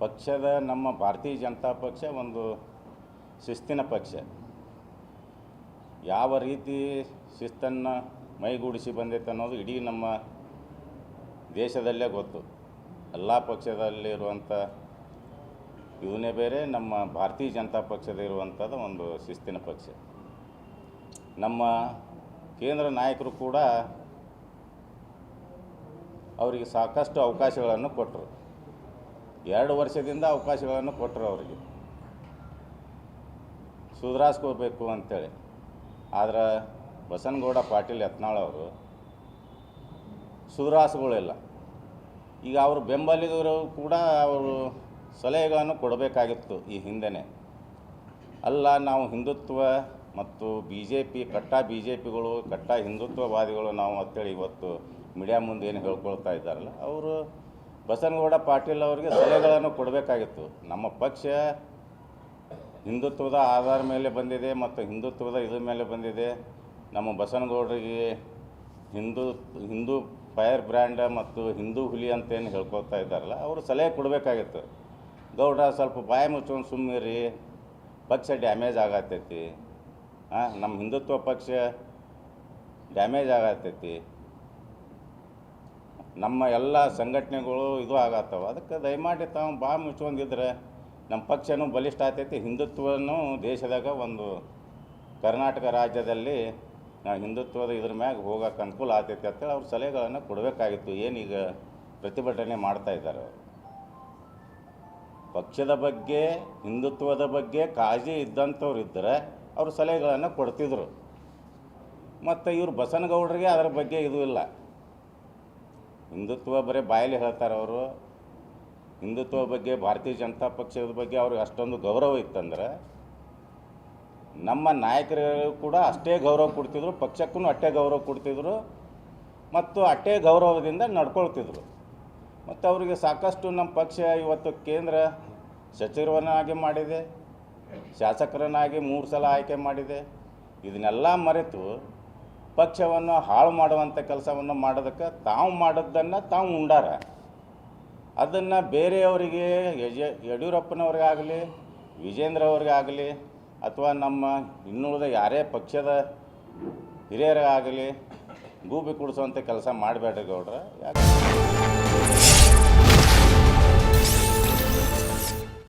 ಪಕ್ಷದ ನಮ್ಮ ಭಾರತೀಯ ಜನತಾ ಪಕ್ಷ ಒಂದು ಶಿಸ್ತಿನ ಪಕ್ಷ. ಯಾವ ರೀತಿ ಶಿಸ್ತನ್ನು ಮೈಗೂಡಿಸಿ ಬಂದೈತೆ ಅನ್ನೋದು ಇಡೀ ನಮ್ಮ ದೇಶದಲ್ಲೇ ಗೊತ್ತು. ಎಲ್ಲ ಪಕ್ಷದಲ್ಲಿರುವಂಥ ಇವನೇ ಬೇರೆ, ನಮ್ಮ ಭಾರತೀಯ ಜನತಾ ಪಕ್ಷದ ಇರುವಂಥದ್ದು ಒಂದು ಶಿಸ್ತಿನ ಪಕ್ಷ. ನಮ್ಮ ಕೇಂದ್ರ ನಾಯಕರು ಕೂಡ ಅವರಿಗೆ ಸಾಕಷ್ಟು ಅವಕಾಶಗಳನ್ನು ಕೊಟ್ಟರು. 2 ವರ್ಷದಿಂದ ಅವಕಾಶಗಳನ್ನು ಕೊಟ್ಟರು ಅವರಿಗೆ ಸುಧಾರಿಸ್ಕೋಬೇಕು ಅಂಥೇಳಿ. ಆದ್ರೆ ಬಸನಗೌಡ ಪಾಟೀಲ್ ಯತ್ನಾಳ್ ಅವರು ಸುಧಾರಿಸ್ಕೊಳ್ಳಿಲ್ಲ. ಈಗ ಅವರು ಬೆಂಬಲಿಗರು ಕೂಡ ಅವರು ಸಲಹೆಗಳನ್ನು ಕೊಡಬೇಕಾಗಿತ್ತು ಈ ಹಿಂದೆನೇ. ಅಲ್ಲ, ನಾವು ಹಿಂದುತ್ವ ಮತ್ತು BJP ಕಟ್ಟಾ BJPಗಳು ಕಟ್ಟಾ ಹಿಂದುತ್ವವಾದಿಗಳು ನಾವು ಅಂತೇಳಿ ಇವತ್ತು ಮೀಡಿಯಾ ಮುಂದೆ ಏನು ಹೇಳ್ಕೊಳ್ತಾ ಇದ್ದಾರಲ್ಲ, ಅವರು ಬಸನಗೌಡ ಪಾಟೀಲ್ ಅವರಿಗೆ ಸಲಹೆಗಳನ್ನು ಕೊಡಬೇಕಾಗಿತ್ತು. ನಮ್ಮ ಪಕ್ಷ ಹಿಂದುತ್ವದ ಆಧಾರ ಮೇಲೆ ಬಂದಿದೆ ಮತ್ತು ಹಿಂದುತ್ವದ ಇದ್ರ ಮೇಲೆ ಬಂದಿದೆ. ನಮ್ಮ ಬಸನಗೌಡರಿಗೆ ಹಿಂದೂ ಫೈರ್ ಬ್ರ್ಯಾಂಡ್ ಮತ್ತು ಹಿಂದೂ ಹುಲಿ ಅಂತೇನು ಹೇಳ್ಕೊಳ್ತಾ ಇದ್ದಾರಲ್ಲ, ಅವರು ಸಲಹೆ ಕೊಡಬೇಕಾಗಿತ್ತು. ಗೌಡ ಸ್ವಲ್ಪ ಬಾಯಿ ಮುಚ್ಕೊಂಡು ಸುಮ್ಮನಿರಿ, ಪಕ್ಷ ಡ್ಯಾಮೇಜ್ ಆಗತ್ತೈತಿ, ನಮ್ಮ ಹಿಂದುತ್ವ ಪಕ್ಷ ಡ್ಯಾಮೇಜ್ ಆಗತ್ತೈತಿ, ನಮ್ಮ ಎಲ್ಲ ಸಂಘಟನೆಗಳು ಇದು ಆಗತ್ತವ, ಅದಕ್ಕೆ ದಯಮಾಡಿ ತಾವು ಬಾಯಿ ಮುಚ್ಕೊಂಡಿದ್ರೆ ನಮ್ಮ ಪಕ್ಷನೂ ಬಲಿಷ್ಠ ಆಗ್ತೈತಿ, ಹಿಂದುತ್ವನೂ ದೇಶದಾಗ ಒಂದು ಕರ್ನಾಟಕ ರಾಜ್ಯದಲ್ಲಿ ಹಿಂದುತ್ವದ ಇದ್ರ ಮ್ಯಾಗ ಹೋಗೋಕೆ ಅನುಕೂಲ ಆಗ್ತೈತಿ ಅಂತೇಳಿ ಅವ್ರು ಸಲಹೆಗಳನ್ನು ಕೊಡಬೇಕಾಗಿತ್ತು. ಏನೀಗ ಪ್ರತಿಭಟನೆ ಮಾಡ್ತಾ ಇದ್ದಾರೆ ಅವರು. ಪಕ್ಷದ ಬಗ್ಗೆ ಹಿಂದುತ್ವದ ಬಗ್ಗೆ ಕಾಳಜಿ ಇದ್ದಂಥವ್ರು ಇದ್ದರೆ ಅವರು ಸಲಹೆಗಳನ್ನು ಕೊಡ್ತಿದ್ರು. ಮತ್ತು ಇವರು ಬಸನಗೌಡರಿಗೆ ಅದರ ಬಗ್ಗೆ ಇದು ಇಲ್ಲ. ಹಿಂದುತ್ವ ಬರೀ ಬಾಯಲ್ಲಿ ಹೇಳ್ತಾರೆ ಅವರು. ಹಿಂದುತ್ವ ಬಗ್ಗೆ ಭಾರತೀಯ ಜನತಾ ಪಕ್ಷದ ಬಗ್ಗೆ ಅವ್ರಿಗೆ ಅಷ್ಟೊಂದು ಗೌರವ ಇತ್ತಂದ್ರೆ ನಮ್ಮ ನಾಯಕರು ಕೂಡ ಅಷ್ಟೇ ಗೌರವ ಕೊಡ್ತಿದ್ರು, ಪಕ್ಷಕ್ಕೂ ಅಷ್ಟೇ ಗೌರವ ಕೊಡ್ತಿದ್ರು ಮತ್ತು ಅಷ್ಟೇ ಗೌರವದಿಂದ ನಡ್ಕೊಳ್ತಿದ್ರು. ಮತ್ತು ಅವರಿಗೆ ಸಾಕಷ್ಟು ನಮ್ಮ ಪಕ್ಷ ಇವತ್ತು ಕೇಂದ್ರ ಸಚಿವರನ್ನಾಗಿ ಮಾಡಿದೆ, ಶಾಸಕರನ್ನಾಗಿ 3 ಸಲ ಆಯ್ಕೆ ಮಾಡಿದೆ. ಇದನ್ನೆಲ್ಲ ಮರೆತು ಪಕ್ಷವನ್ನು ಹಾಳು ಮಾಡುವಂಥ ಕೆಲಸವನ್ನು ಮಾಡೋದಕ್ಕೆ ತಾವು ಮಾಡೋದನ್ನು ತಾವು ಉಂಡಾರ. ಅದನ್ನು ಬೇರೆಯವರಿಗೆ ಯಡಿಯೂರಪ್ಪನವ್ರಿಗಾಗಲಿ ವಿಜೇಂದ್ರ ಅವ್ರಿಗಾಗಲಿ ಅಥವಾ ನಮ್ಮ ಇನ್ನುಳಿದ ಯಾರೇ ಪಕ್ಷದ ಹಿರಿಯರಾಗಲಿ ಗೂಬಿ ಕುಡಿಸೋವಂಥ ಕೆಲಸ ಮಾಡಬೇಡ್ರಿ ಗೌಡ್ರ. ಯಾಕೆ